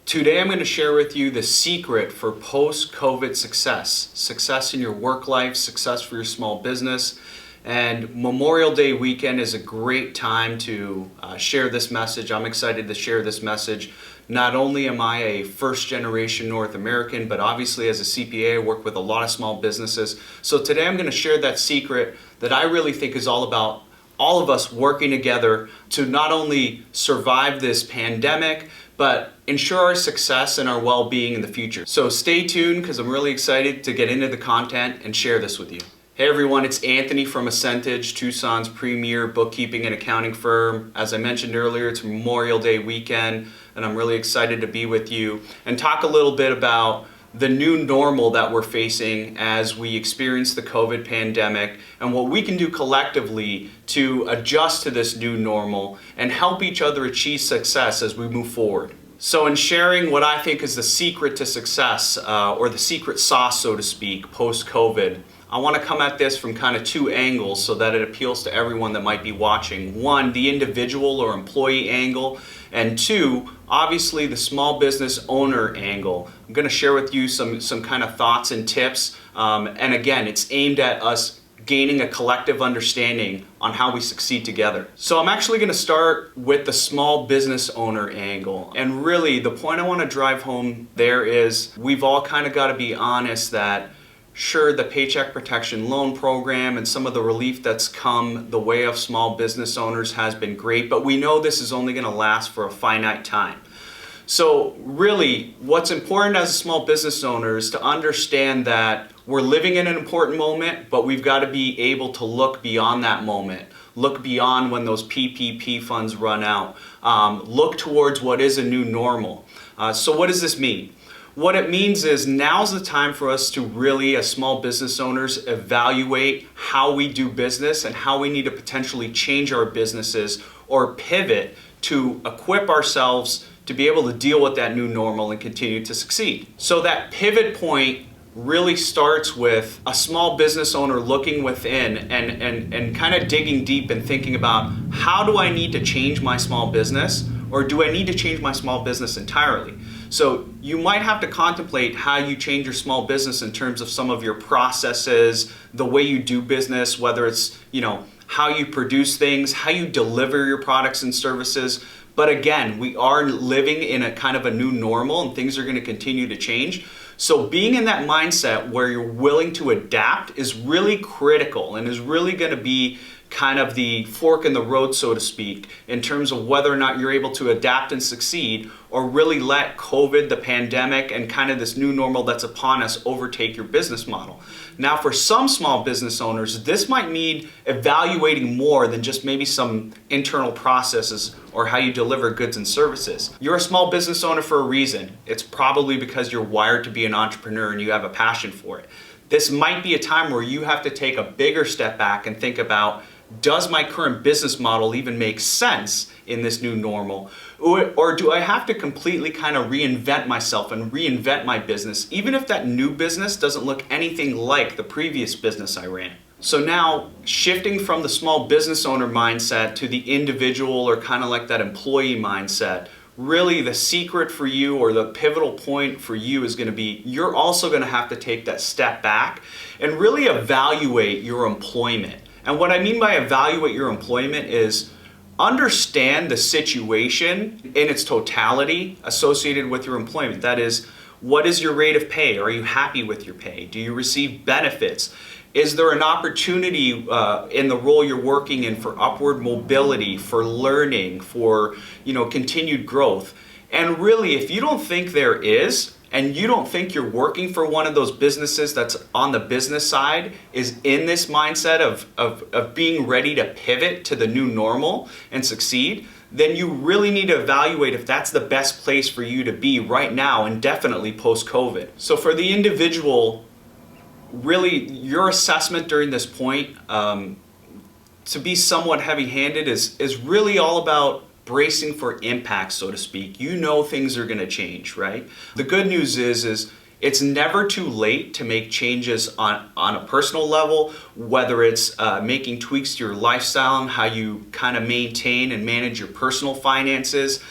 Today I'm going to share with you the secret for post-COVID success. Success in your work life, success for your small business. And Memorial Day weekend is a great time to share this message. I'm excited to share this message. Not only am I a first-generation North American, but obviously as a CPA, I work with a lot of small businesses. So today I'm going to share that secret that I really think is all about all of us working together to not only survive this pandemic, but ensure our success and our well-being in the future. So stay tuned because I'm really excited to get into the content and share this with you. Hey everyone, it's Anthony from Essentage, Tucson's premier bookkeeping and accounting firm. As I mentioned earlier, it's Memorial Day weekend and I'm really excited to be with you and talk a little bit about the new normal that we're facing as we experience the COVID pandemic and what we can do collectively to adjust to this new normal and help each other achieve success as we move forward. So in sharing what I think is the secret to success, or the secret sauce, so to speak, post-COVID, I want to come at this from kind of two angles so that it appeals to everyone that might be watching. One, the individual or employee angle, and two, obviously the small business owner angle. I'm going to share with you some kind of thoughts and tips, and again, it's aimed at us gaining a collective understanding on how we succeed together. So I'm actually going to start with the small business owner angle. And really the point I want to drive home there is we've all kind of got to be honest that sure, the Paycheck Protection Loan Program and some of the relief that's come the way of small business owners has been great, but we know this is only going to last for a finite time. So really, what's important as a small business owner is to understand that we're living in an important moment, but we've got to be able to look beyond that moment. Look beyond when those PPP funds run out. Look towards what is a new normal. So what does this mean? What it means is now's the time for us to really, as small business owners, evaluate how we do business and how we need to potentially change our businesses or pivot to equip ourselves to be able to deal with that new normal and continue to succeed. So that pivot point really starts with a small business owner looking within and kind of digging deep and thinking about how do I need to change my small business, or do I need to change my small business entirely? So you might have to contemplate how you change your small business in terms of some of your processes, the way you do business, whether it's, how you produce things, how you deliver your products and services. But again, we are living in a kind of a new normal and things are going to continue to change. So being in that mindset where you're willing to adapt is really critical and is really going to be kind of the fork in the road, so to speak, in terms of whether or not you're able to adapt and succeed or really let COVID, the pandemic, and kind of this new normal that's upon us overtake your business model. Now, for some small business owners, this might need evaluating more than just maybe some internal processes or how you deliver goods and services. You're a small business owner for a reason. It's probably because you're wired to be an entrepreneur and you have a passion for it. This might be a time where you have to take a bigger step back and think about, does my current business model even make sense in this new normal? Or do I have to completely kind of reinvent myself and reinvent my business, even if that new business doesn't look anything like the previous business I ran? So now, shifting from the small business owner mindset to the individual or kind of like that employee mindset, really the secret for you or the pivotal point for you is going to be you're also going to have to take that step back and really evaluate your employment. And what I mean by evaluate your employment is understand the situation in its totality associated with your employment. That is, what is your rate of pay? Are you happy with your pay? Do you receive benefits? Is there an opportunity in the role you're working in for upward mobility, for learning, for continued growth? And really, if you don't think there is, and you don't think you're working for one of those businesses that's on the business side, is in this mindset of being ready to pivot to the new normal and succeed, then you really need to evaluate if that's the best place for you to be right now and definitely post-COVID. So for the individual, really your assessment during this point, to be somewhat heavy-handed, is really all about bracing for impact, so to speak. You know things are going to change, right? The good news is it's never too late to make changes on a personal level, whether it's making tweaks to your lifestyle and how you kind of maintain and manage your personal finances.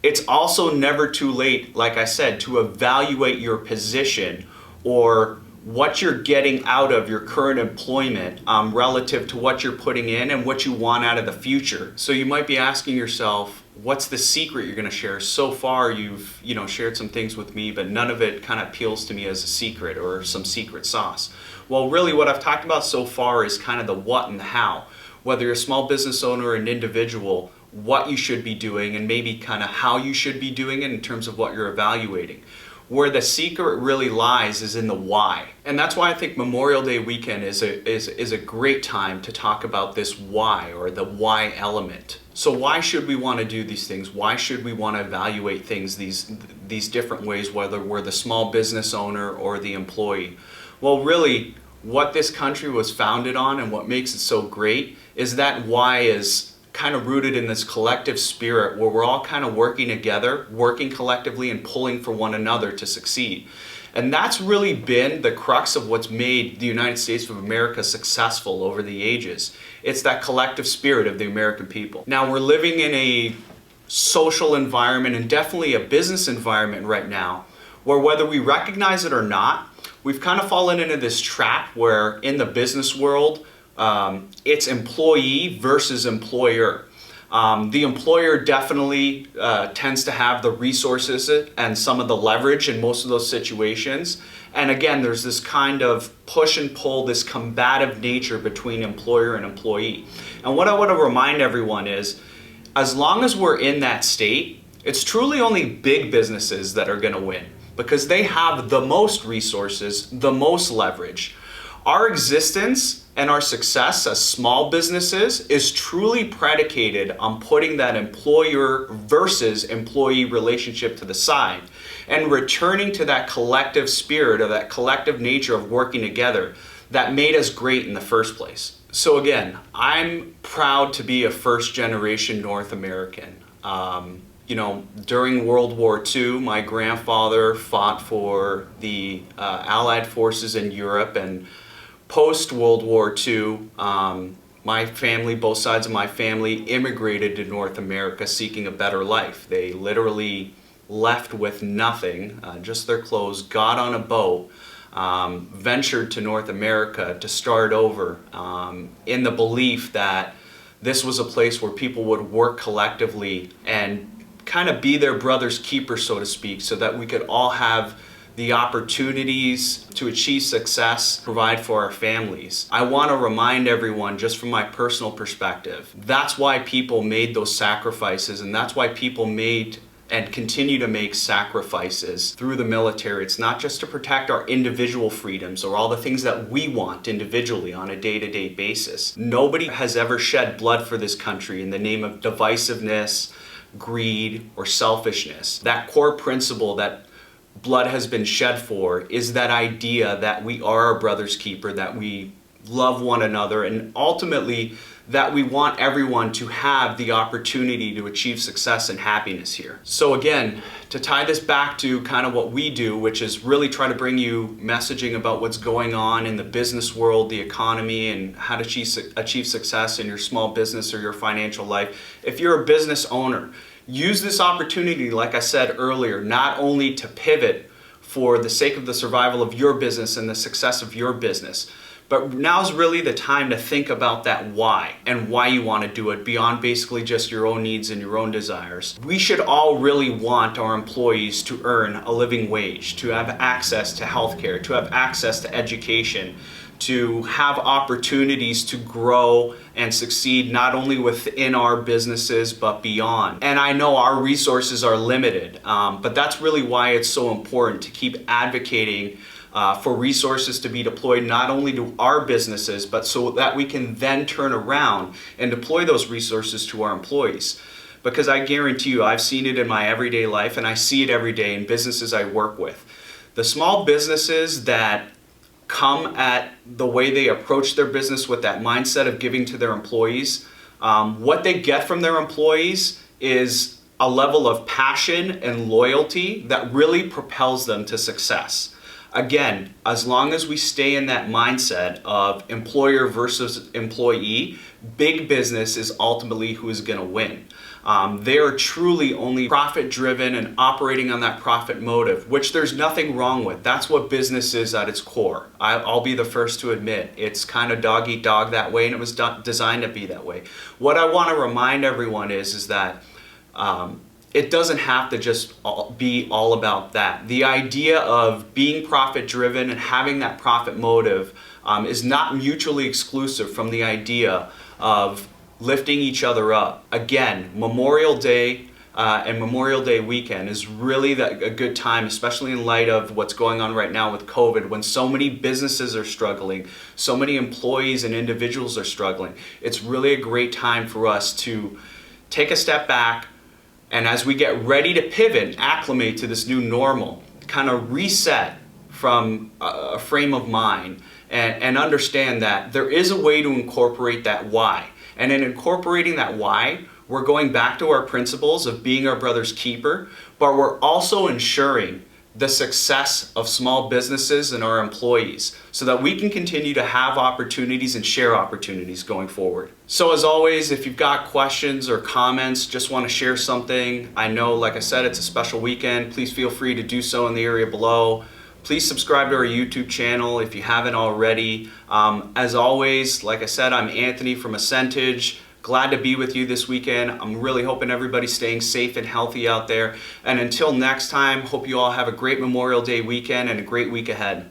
It's also never too late, like I said, to evaluate your position or what you're getting out of your current employment relative to what you're putting in and what you want out of the future. So you might be asking yourself, what's the secret you're going to share? So far you've shared some things with me, but none of it kind of appeals to me as a secret or some secret sauce. Well, really what I've talked about so far is kind of the what and the how. Whether you're a small business owner or an individual, what you should be doing and maybe kind of how you should be doing it in terms of what you're evaluating. Where the secret really lies is in the why. And that's why I think Memorial Day weekend is a great time to talk about this why, or the why element. So why should we want to do these things? Why should we want to evaluate things these different ways, whether we're the small business owner or the employee? Well, really, what this country was founded on and what makes it so great is that why is kind of rooted in this collective spirit where we're all kind of working together, working collectively and pulling for one another to succeed. And that's really been the crux of what's made the United States of America successful over the ages. It's that collective spirit of the American people. Now, we're living in a social environment and definitely a business environment right now where, whether we recognize it or not, we've kind of fallen into this trap where in the business world, it's employee versus employer. The employer definitely tends to have the resources and some of the leverage in most of those situations. And again, there's this kind of push and pull, this combative nature between employer and employee. And what I want to remind everyone is, as long as we're in that state, it's truly only big businesses that are going to win because they have the most resources, the most leverage. Our existence and our success as small businesses is truly predicated on putting that employer versus employee relationship to the side and returning to that collective spirit or that collective nature of working together that made us great in the first place. So again, I'm proud to be a first generation North American. During World War II, my grandfather fought for the Allied forces in Europe, and post-World War II, my family, both sides of my family, immigrated to North America seeking a better life. They literally left with nothing, just their clothes, got on a boat, ventured to North America to start over in the belief that this was a place where people would work collectively and kind of be their brother's keeper, so to speak, so that we could all have the opportunities to achieve success, provide for our families. I want to remind everyone, just from my personal perspective, that's why people made those sacrifices, and that's why people made and continue to make sacrifices through the military. It's not just to protect our individual freedoms or all the things that we want individually on a day-to-day basis. Nobody has ever shed blood for this country in the name of divisiveness, greed, or selfishness. That core principle that blood has been shed for is that idea that we are our brother's keeper, that we love one another, and ultimately that we want everyone to have the opportunity to achieve success and happiness here. So again, to tie this back to kind of what we do, which is really try to bring you messaging about what's going on in the business world, the economy, and how to achieve success in your small business or your financial life. If you're a business owner, use this opportunity, like I said earlier, not only to pivot for the sake of the survival of your business and the success of your business, but now's really the time to think about that why and why you want to do it beyond basically just your own needs and your own desires. We should all really want our employees to earn a living wage, to have access to healthcare, to have access to education, to have opportunities to grow and succeed not only within our businesses but beyond. And I know our resources are limited, but that's really why it's so important to keep advocating for resources to be deployed not only to our businesses, but so that we can then turn around and deploy those resources to our employees. Because I guarantee you, I've seen it in my everyday life and I see it every day in businesses I work with. The small businesses that come at the way they approach their business with that mindset of giving to their employees, what they get from their employees is a level of passion and loyalty that really propels them to success. Again, as long as we stay in that mindset of employer versus employee, big business is ultimately who is going to win. They are truly only profit driven and operating on that profit motive, which there's nothing wrong with. That's what business is at its core. I'll be the first to admit it's kind of dog eat dog that way, and it was designed to be that way. What I want to remind everyone is that it doesn't have to just be all about that. The idea of being profit driven and having that profit motive is not mutually exclusive from the idea of lifting each other up. Again, Memorial Day and Memorial Day weekend is really a good time, especially in light of what's going on right now with COVID, when so many businesses are struggling, so many employees and individuals are struggling. It's really a great time for us to take a step back, and as we get ready to pivot and acclimate to this new normal, kind of reset from a frame of mind and understand that there is a way to incorporate that why. And in incorporating that why, we're going back to our principles of being our brother's keeper, but we're also ensuring the success of small businesses and our employees so that we can continue to have opportunities and share opportunities going forward. So as always, if you've got questions or comments, just want to share something, I know, like I said, it's a special weekend. Please feel free to do so in the area below. Please subscribe to our YouTube channel if you haven't already. As always, like I said, I'm Anthony from Essentage. Glad to be with you this weekend. I'm really hoping everybody's staying safe and healthy out there. And until next time, hope you all have a great Memorial Day weekend and a great week ahead.